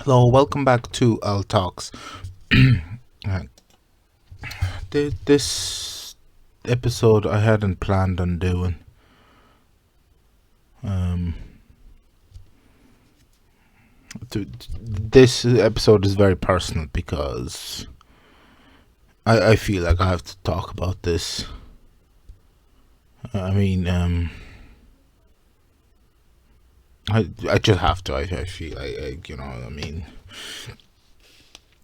Hello, welcome back to Al Talks. Uh, this episode I hadn't planned on doing. Um, this episode is very personal because I feel like I have to talk about this. I mean, I just have to. I feel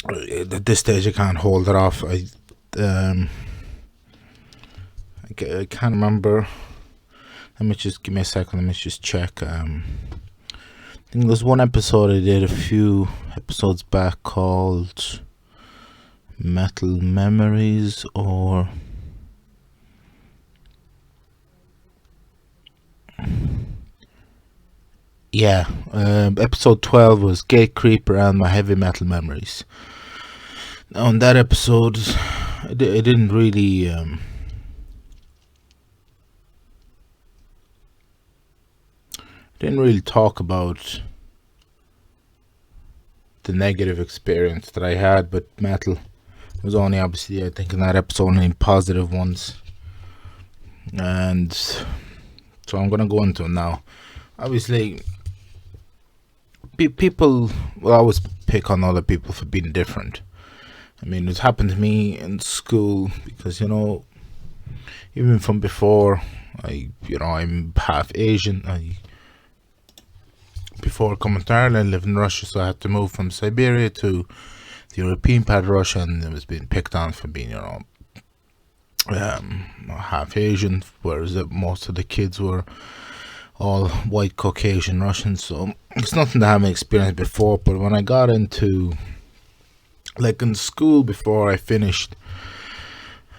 at this stage I can't hold it off. Um, I can't remember. Let me just give me a second. Let me just check. I think there's one episode I did a few episodes back called Metal Memories, or episode 12 was Gate Creeper and My Heavy Metal Memories. Now, on that episode, I didn't really. Didn't really talk about the negative experience that I had with metal. It was only, obviously, I think in that episode, only positive ones. And so I'm gonna go into it now. Obviously, people will always pick on other people for being different. I mean, it happened to me in school because, even from before, I'm half Asian. Before coming to Ireland, I lived in Russia, so I had to move from Siberia to the European part of Russia, and it was being picked on for being, half Asian, whereas most of the kids were all white Caucasian Russians. So it's nothing that I haven't experienced before. But when I got into, like, in school before I finished,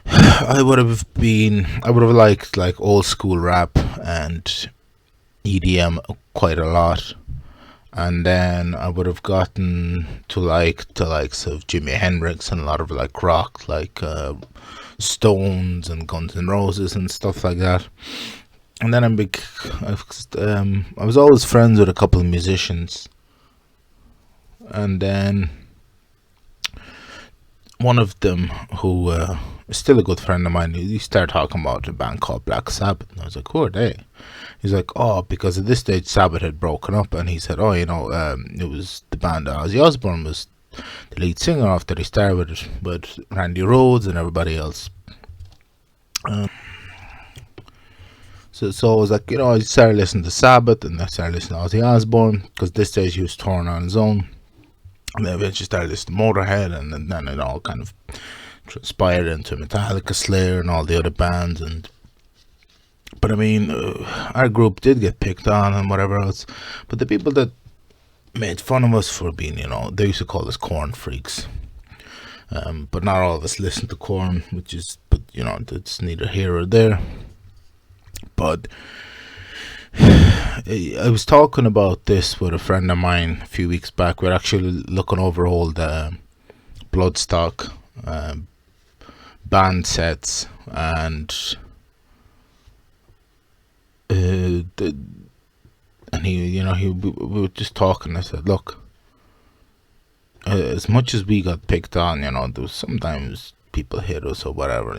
I would have liked like old school rap and EDM quite a lot. And then I would have gotten to like the likes of Jimi Hendrix and a lot of like rock, like Stones and Guns N' Roses and stuff like that. And then I was always friends with a couple of musicians, and then one of them, who is still a good friend of mine, he started talking about a band called Black Sabbath, and I was like, "Who are they?" He's like, "Oh, because at this stage Sabbath had broken up," and he said, "Oh, it was the band that Ozzy Osbourne was the lead singer after they started with Randy Rhoads and everybody else." Um, so I was like, I started listening to Sabbath, and I started listening to Ozzy Osbourne, because this stage he was touring on his own. And then eventually started listening to Motorhead, and then it all kind of transpired into Metallica, Slayer, and all the other bands. But I mean, our group did get picked on and whatever else. But the people that made fun of us for being, they used to call us corn freaks. But not all of us listened to Korn, but that's neither here or there. But I was talking about this with a friend of mine a few weeks back. We are actually looking over old Bloodstock band sets, and we were just talking. I said, "Look, as much as we got picked on, there was sometimes people hit us or whatever,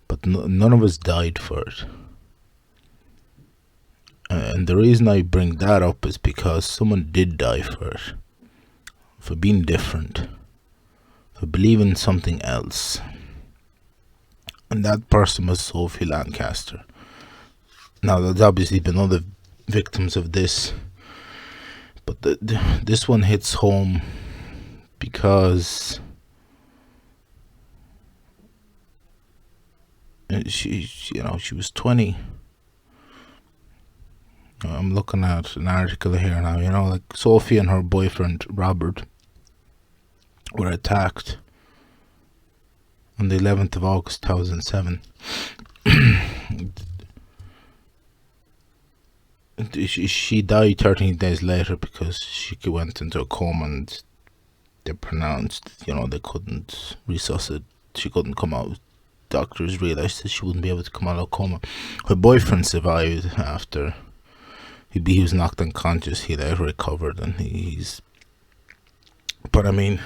but none of us died for it." And the reason I bring that up is because someone did die for it, for being different, for believing something else. And that person was Sophie Lancaster. Now, there's obviously been other victims of this, but this one hits home because she was 20. I'm looking at an article here now. Like, Sophie and her boyfriend Robert were attacked on the 11th of August 2007. She died 13 days later because she went into a coma, and they pronounced, they couldn't resuscitate. She couldn't come out. Doctors realized that she wouldn't be able to come out of coma. Her boyfriend survived after he was knocked unconscious. He later recovered, and he's. But I mean,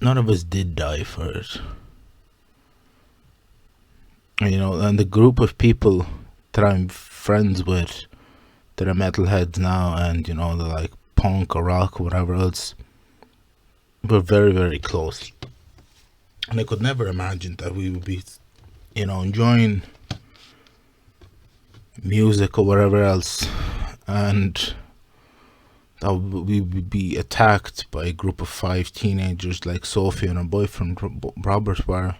none of us did die for it. And the group of people that I'm friends with that are metalheads now, and they're like punk or rock or whatever else, we're very, very close. And I could never imagine that we would be, enjoying music or whatever else, and that we would be attacked by a group of 5 teenagers like Sophie and her boyfriend Robert were,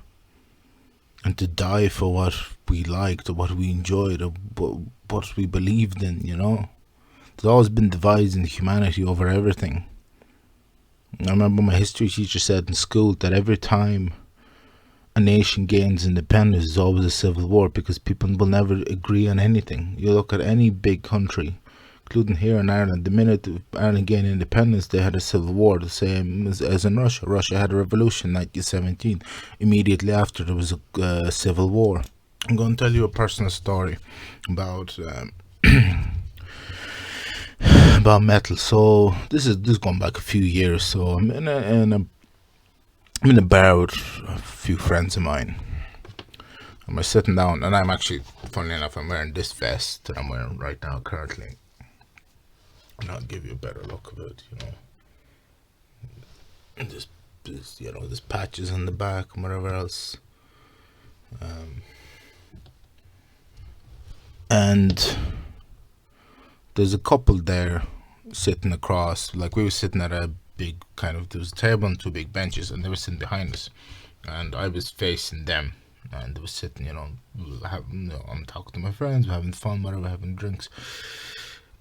and to die for what we liked or what we enjoyed or what we believed in. There's always been divides in humanity over everything. I remember my history teacher said in school that every time a nation gains independence, there's always a civil war, because people will never agree on anything. You look at any big country, including here in Ireland, the minute Ireland gained independence, they had a civil war, the same as in Russia. Russia had a revolution in 1917. Immediately after, there was a civil war. I'm going to tell you a personal story about about metal. So this is going back a few years. So I'm in a bar with a few friends of mine, and we're sitting down, and I'm actually, funny enough, I'm wearing this vest that I'm wearing right now currently. And I'll give you a better look of it, This, there's patches on the back and whatever else. And there's a couple there sitting across, like we were sitting at a big there was a table and 2 big benches, and they were sitting behind us, and I was facing them, and they were sitting, I'm talking to my friends, we're having fun, whatever, having drinks,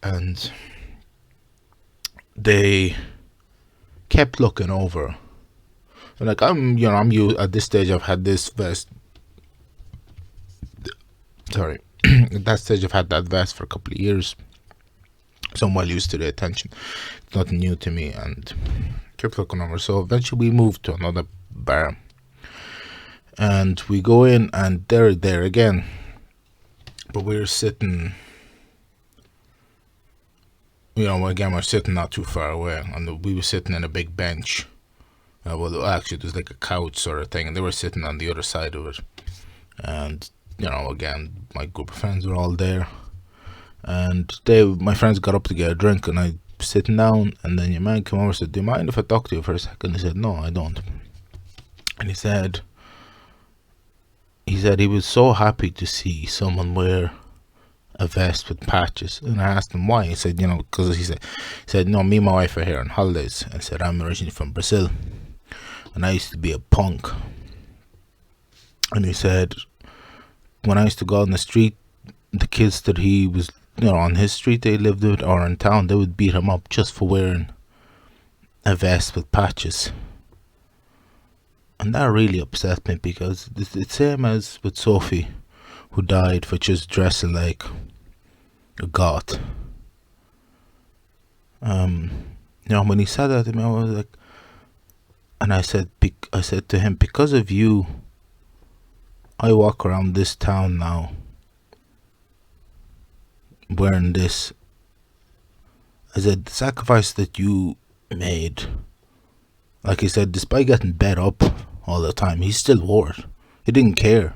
and they kept looking over. And like I'm at this stage, I've had this vest. Sorry, at that stage, I've had that vest for a couple of years, so I'm well used to the attention. It's nothing new to me, and kept looking over. So eventually, we moved to another bar, and we go in, and they're there again, but we're sitting. Again, we're sitting not too far away, and we were sitting in a big bench. Well, actually, there's like a couch sort of thing, and they were sitting on the other side of it. And, again, my group of friends were all there. And my friends got up to get a drink, and I was sitting down, and then your man came over and said, "Do you mind if I talk to you for a second?" He said, "No, I don't." And he said he was so happy to see someone wear a vest with patches, and I asked him why. He said, because he said, "No, me and my wife are here on holidays." And said, "I'm originally from Brazil, and I used to be a punk." And he said, when I used to go out on the street, the kids that he was, on his street they lived with or in town, they would beat him up just for wearing a vest with patches. And that really upset me, because it's the same as with Sophie, who died for just dressing like a goth. When he said that to me, I was like, and I said to him, because of you, I walk around this town now wearing this. I said, the sacrifice that you made, like he said, despite getting bet up all the time, he still wore it. He didn't care.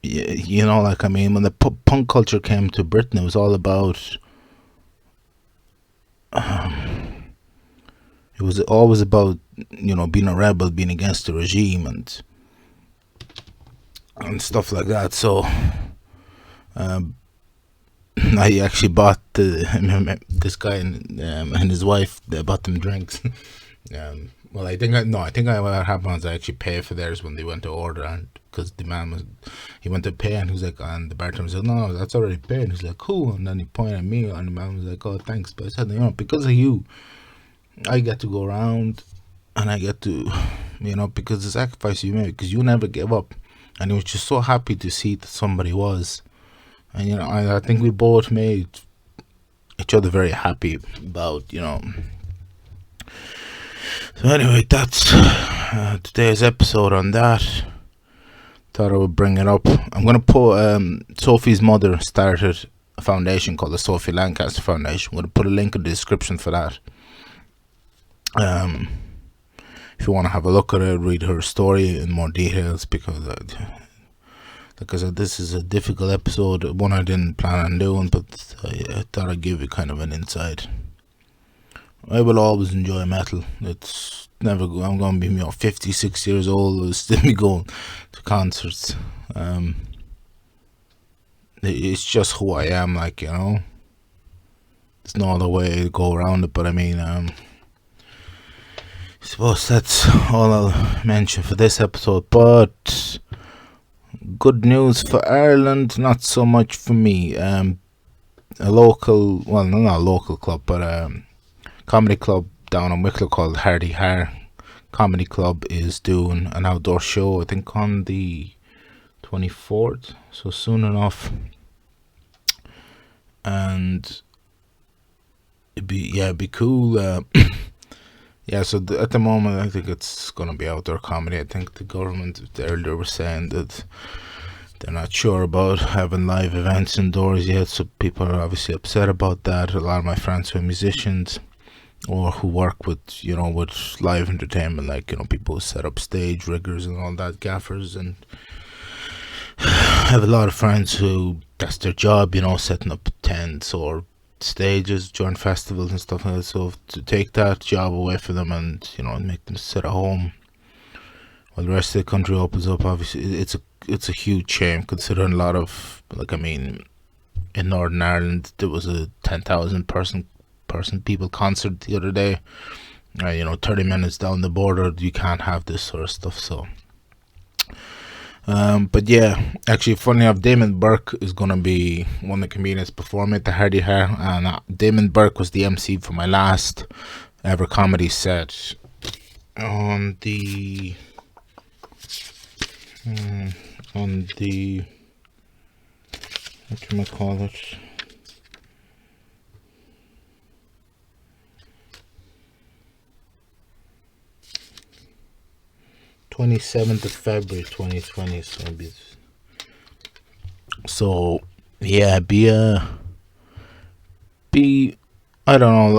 When the punk culture came to Britain, it was all about it was always about being a rebel, being against the regime, and stuff like that. So I actually bought this guy and his wife, they bought them drinks. Well, I think what happened was I actually paid for theirs when they went to order, and because the man he went to pay, and he was like, and the bartender said, "No, that's already paid." And he's like, "Cool." And then he pointed at me, and the man was like, "Oh, thanks." But I said, because of you, I get to go around, and I get to, because the sacrifice you made, because you never gave up, and he was just so happy to see that somebody was, and I think we both made each other very happy about, So anyway, that's today's episode on that. thought I would bring it up. I'm gonna put Sophie's mother started a foundation called the Sophie Lancaster Foundation. I'm gonna put a link in the description for that. If you want to have a look at it, read her story in more details, because like I said, this is a difficult episode, one I didn't plan on doing, but I thought I'd give you kind of an insight. I will always enjoy metal. It's never. I'm gonna be 56 years old. I'll still be going to concerts. It's just who I am. Like, there's no other way to go around it. But I mean, I suppose that's all I'll mention for this episode. But good news for Ireland, not so much for me. A local, well, not a local club, but comedy club down in Wicklow called Hardy Har Comedy Club is doing an outdoor show, I think on the 24th, so soon enough. And it'd be cool. Yeah, so at the moment I think it's gonna be outdoor comedy. I think the government earlier was saying that they're not sure about having live events indoors yet, so people are obviously upset about that. A lot of my friends who are musicians or who work with with live entertainment, like people who set up stage riggers and all that, gaffers, and I have a lot of friends who that's their job, setting up tents or stages during festivals and stuff like that. So to take that job away from them and make them sit at home while the rest of the country opens up, obviously it's a huge shame, considering a lot of, like, I mean, in Northern Ireland there was a 10,000 person people concert the other day. 30 minutes down the border, you can't have this sort of stuff. So but yeah, actually, funny enough, Damon Burke is gonna be one of the comedians performing at the Hardy Har, and Damon Burke was the MC for my last ever comedy set on the what can I call it? 27th of February 2020. So yeah, be I don't know,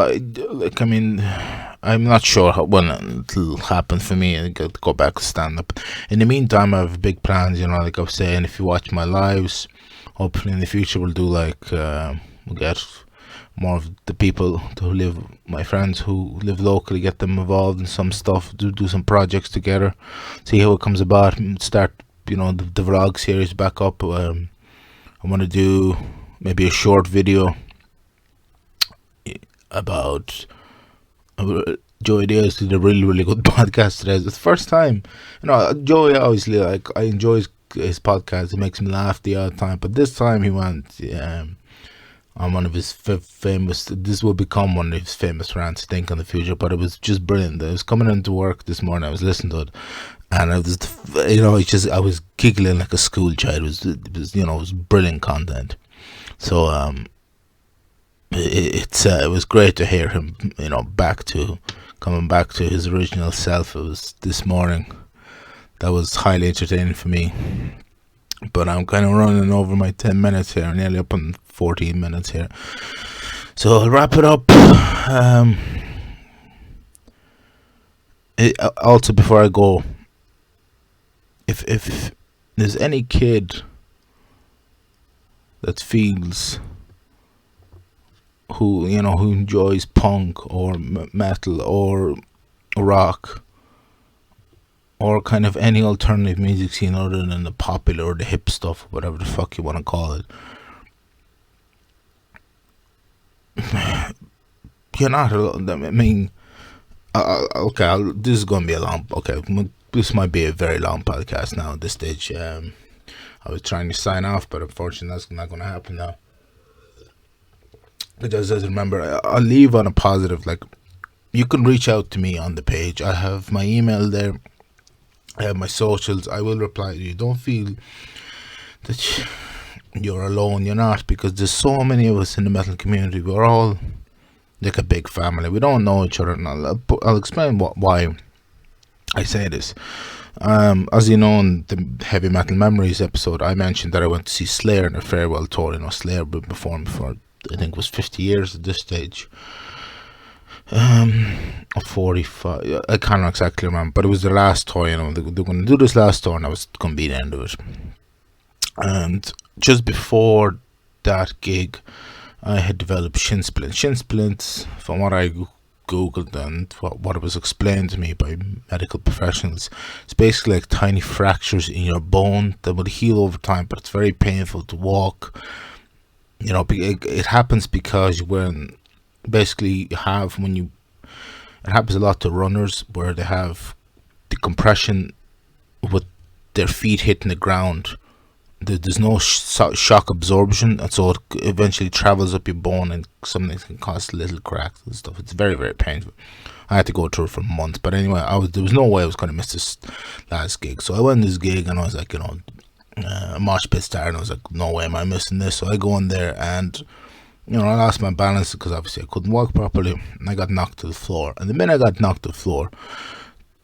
like I mean, I'm not sure when it'll happen for me. I got to go back to stand up. In the meantime, I have big plans. Like I was saying, if you watch my lives, hopefully in the future we'll do we'll get more of the people who live, my friends who live locally, get them involved in some stuff, do some projects together, see how it comes about, and start the vlog series back up. I want to do maybe a short video about Joey Diaz did a really good podcast today. It's the first time, Joey, obviously, like, I enjoy his podcast. It makes me laugh the odd time, but this time he went on one of his famous, this will become one of his famous rants, I think, in the future. But it was just brilliant. I was coming into work this morning, I was listening to it, and I was I was giggling like a school child. It was brilliant content. So it was great to hear him, coming back to his original self. It was this morning. That was highly entertaining for me. But I'm kind of running over my 10 minutes here, nearly up on 14 minutes here. So I'll wrap it up. Also, before I go, if there's any kid that feels who enjoys punk or metal or rock or kind of any alternative music scene other than the popular or the hip stuff, whatever the fuck you want to call it, you're not alone. I mean, okay, this is going to be a long, this might be a very long podcast now at this stage. I was trying to sign off, but unfortunately that's not going to happen now. Just remember, I'll leave on a positive. Like, you can reach out to me on the page. I have my email there. I have my socials. I will reply to you. Don't feel that you're alone. You're not, because there's so many of us in the metal community. We're all like a big family. We don't know each other. And I'll explain why I say this. As you know, in the Heavy Metal Memories episode, I mentioned that I went to see Slayer in a farewell tour. Slayer been performing for, I think it was 50 years at this stage. Or 45, I can't exactly remember, but it was their last tour. They were going to do this last tour, and that was going to be the end of it. And just before that gig, I had developed shin splints. Shin splints, from what I googled and what was explained to me by medical professionals, it's basically like tiny fractures in your bone that would heal over time, but it's very painful to walk. It happens because when basically you have it happens a lot to runners where they have the compression with their feet hitting the ground. There's no shock absorption, and so it eventually travels up your bone, and something can cause little cracks and stuff. It's very, very painful. I had to go through it for months, but anyway, there was no way I was going to miss this last gig. So I went to this gig, and I was like, a mosh pit started, and I was like, no way am I missing this. So I go in there, and I lost my balance because obviously I couldn't walk properly, and I got knocked to the floor. And the minute I got knocked to the floor,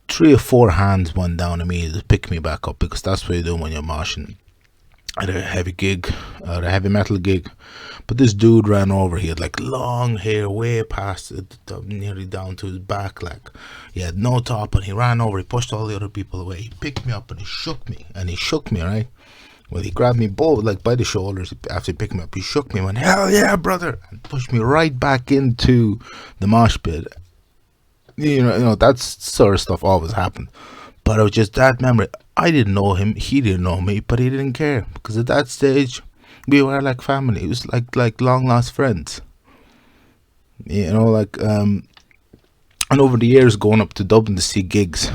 3 or 4 hands went down immediately to pick me back up, because that's what you do when you're moshing at a heavy gig, at a heavy metal gig. But this dude ran over. He had like long hair way past it, nearly down to his back. Like, he had no top, and he ran over. He pushed all the other people away. He picked me up and he shook me, right? Well, he grabbed me both, like, by the shoulders. After he picked me up, he shook me and went, "Hell yeah, brother," and pushed me right back into the mosh pit. That sort of stuff always happened. But it was just that memory. I didn't know him, he didn't know me, but he didn't care, because at that stage we were like family. It was like long lost friends. And over the years going up to Dublin to see gigs,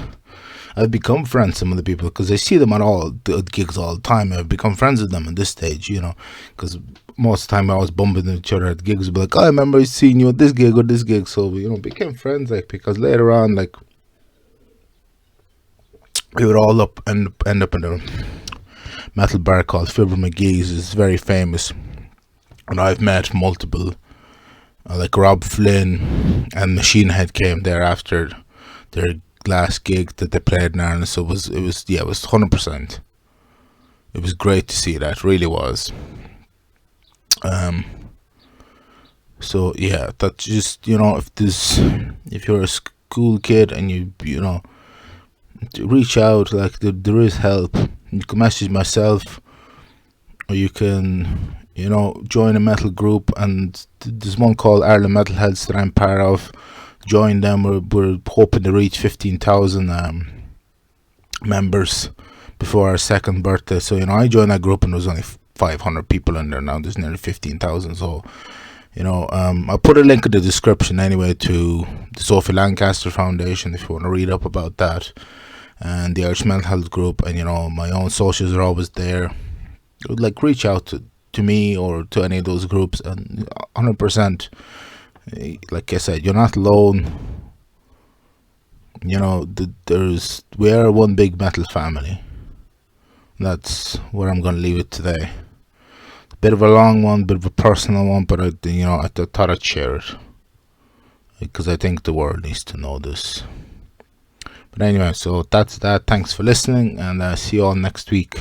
I've become friends with some of the people, because I see them at all the gigs all the time. I've become friends with them at this stage, because most of the time I was bumping into each other at gigs. Be like, "Oh, I remember seeing you at this gig or this gig." So became friends, because later on, we would all end up in a metal bar called Fibber McGee's. It's very famous, and I've met multiple, like Rob Flynn and Machine Head came there after their last gig that they played in Ireland. So it was 100%. It was great to see that, really was. So yeah, that's just if you're a school kid and you reach out, like there is help. You can message myself, or you can join a metal group, and there's one called Ireland Metalheads that I'm part of. Join them. We're hoping to reach 15,000 members before our second birthday. So I joined that group and there was only 500 people in there. Now there's nearly 15,000. So I'll put a link in the description anyway to the Sophie Lancaster Foundation if you want to read up about that, and the Irish Mental Health Group, and my own socials are always there. Like, reach out to me or to any of those groups, and 100%, like I said, you're not alone. We are one big metal family. That's where I'm going to leave it today. A bit of a long one, bit of a personal one, but I thought I'd share it, because I think the world needs to know this. But anyway, so that's that. Thanks for listening, and see you all next week.